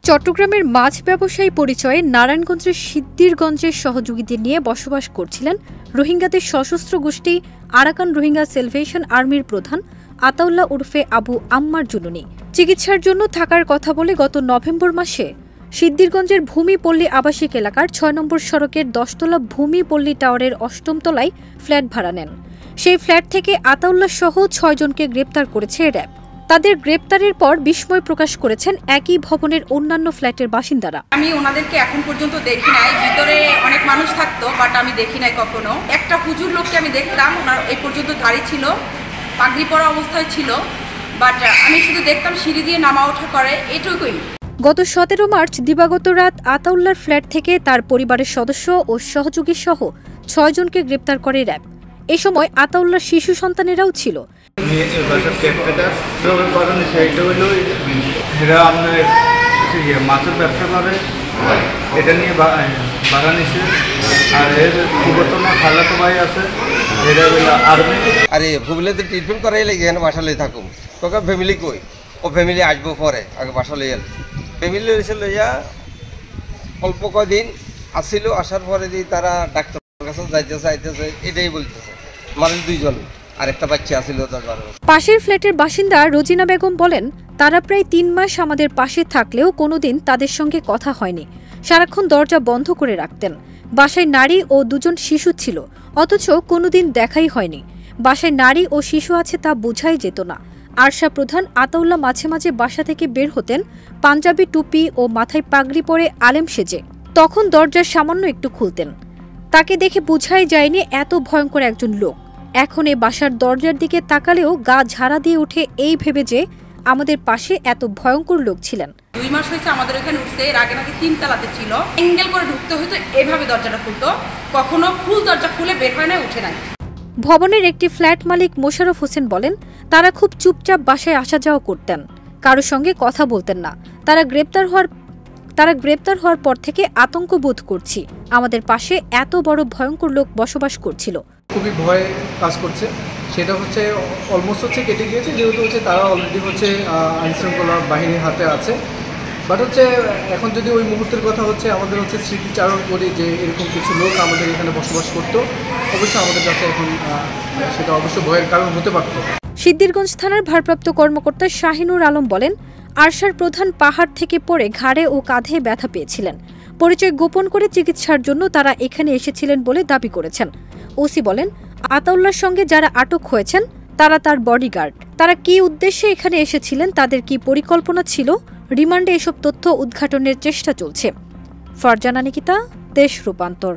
চট্টগ্রামের মাছ ব্যবসায়ী পরিচয়ে নারায়ণগঞ্জের সিদ্ধিরগঞ্জের সহযোগীদের নিয়ে বসবাস করছিলেন রোহিঙ্গাদের সশস্ত্র গোষ্ঠী আরাকান রোহিঙ্গা সেলভেশন আর্মির প্রধান আতাউল্লাহ ওরফে আবু আম্মার জুনুনি। চিকিৎসার জন্য থাকার কথা বলে গত নভেম্বর মাসে সিদ্ধিরগঞ্জের ভূমিপল্লী আবাসিক এলাকার ৬ নম্বর সড়কের ১০তলা ভূমিপল্লী টাওয়ারের ৮ম তলায় ফ্ল্যাট ভাড়া নেন। সেই ফ্ল্যাট থেকে আতাউল্লাহ সহ ৬ জনকে গ্রেপ্তার করেছে র্যাব। তাদের গ্রেপ্তারের পর বিস্ময় প্রকাশ করেছেন একই ভবনের অন্যান্য ফ্ল্যাটের বাসিন্দারা। আমি ওনাদেরকে এখন পর্যন্ত দেখি নাই, ভিতরে অনেক মানুষ থাকতো বাট আমি দেখি নাই কখনো। একটা হুজুর লোককে আমি দেখতাম, ওনার এই পর্যন্ত দাঁড়িয়ে ছিল, পাগড়ি পরা অবস্থায় ছিল, বাট আমি শুধু দেখতাম সিঁড়ি দিয়ে নামা ওঠা করে, এটুকুই। গত ১৭ মার্চ দিবাগত রাত আতাউল্লাহর ফ্ল্যাট থেকে তার পরিবারের সদস্য ও সহযোগী সহ ৬ জনকে গ্রেপ্তার করে র্যাব। এ সময় আতাউল্লাহর শিশু সন্তানেরাও ছিল। মাছের ব্যবসা করে, এটা নিয়ে ভাড়া নিছে। আর এর পূর্বতন খালাতো ভাই আছে, এটা আর্মি। আরে ফ্যামিলিতে ট্রিটমেন্ট করাই লাগে, এখানে বাসা লই থাকুম। তোকে ফ্যামিলি কই? ও ফ্যামিলি আসবো পরে, আগে বাসা লই এল। ফ্যামিলি এসে লইয়া অল্প কদিন আসছিল, আসার পরে দিয়ে তারা ডাক্তারের কাছে যাইতেছে, এটাই বলতেছে। মানে 2 জন, আর একটা বাচ্চা আসছিল 10-12 বছর। পাশের ফ্ল্যাটের বাসিন্দা রোজিনা বেগম বলেন, তারা প্রায় 3 মাস আমাদের পাশে থাকলেও কোনোদিন তাদের সঙ্গে কথা হয়নি। সারাক্ষণ দরজা বন্ধ করে রাখতেন। বাসায় নারী ও 2 জন শিশু ছিল, অথচ কোনোদিন দেখাই হয়নি। বাসায় নারী ও শিশু আছে তা বোঝাই যেত না। আরশা প্রধান আতাউল্লাহ মাঝে মাঝে বাসা থেকে বের হতেন পাঞ্জাবি টুপি ও মাথায় পাগড়ি পরে আলেম সেজে। তখন দরজার সামান্য একটু খুলতেন। তাকে দেখে বোঝাই যায়নি এত ভয়ঙ্কর একজন লোক। এখন এই বাসার দরজার দিকে তাকালেও গা ঝাড়া দিয়ে ওঠে এই ভেবে যে আমাদের পাশে এত ভয়ঙ্কর লোক ছিলেন। 2 মাস হয়েছে আমাদের এখানে উঠছে, এর আগে নাকি 3 তলাতে ছিল। অ্যাঙ্গেল করে ঢুকতে হতো, এভাবে দরজাটা খুলতো, কখনো ফুল দরজা খুলে বের হয় না, উঠে নাই। ভবনের একটি ফ্ল্যাট মালিক মোশাররফ হোসেন বলেন, তারা খুব চুপচাপ বাসায় আসা যাওয়া করতেন, কারোর সঙ্গে কথা বলতেন না। তারা গ্রেপ্তার হওয়ার পর থেকে আতঙ্ক বোধ করছি। আমাদের পাশে এত বড় ভয়ঙ্কর লোক বসবাস করছিল। খুবই ভয় কাজ করছে, সেটা হচ্ছে অলমোস্ট হচ্ছে কেটে গিয়েছে, যেহেতু হচ্ছে তারা অলরেডি হচ্ছে আইনশৃঙ্খলা বাহিনীর হাতে আছে। বাট হচ্ছে এখন যদি ওই মুহূর্তের কথা হচ্ছে আমাদের হচ্ছে স্মৃতিচারণ করি যে এরকম কিছু লোক আমাদের এখানে বসবাস করতো, অবশ্যই আমাদের কাছে এখন সেটা অবশ্য ভয়ের কারণ হতে পারত। সিদ্ধিরগঞ্জ থানার ভারপ্রাপ্ত কর্মকর্তা শাহিনুর আলম বলেন, আরশার প্রধান পাহাড় থেকে পড়ে ঘাড়ে ও কাঁধে ব্যথা পেয়েছিলেন। পরিচয় গোপন করে চিকিৎসার জন্য তারা এখানে এসেছিলেন বলে দাবি করেছেন। ওসি বলেন, আতাউল্লাহর সঙ্গে যারা আটক হয়েছেন তারা তার বডিগার্ড। তারা কী উদ্দেশ্যে এখানে এসেছিলেন, তাদের কি পরিকল্পনা ছিল, রিমান্ডে এসব তথ্য উদ্ঘাটনের চেষ্টা চলছে। ফারজানা নিকিতা, দেশ রূপান্তর।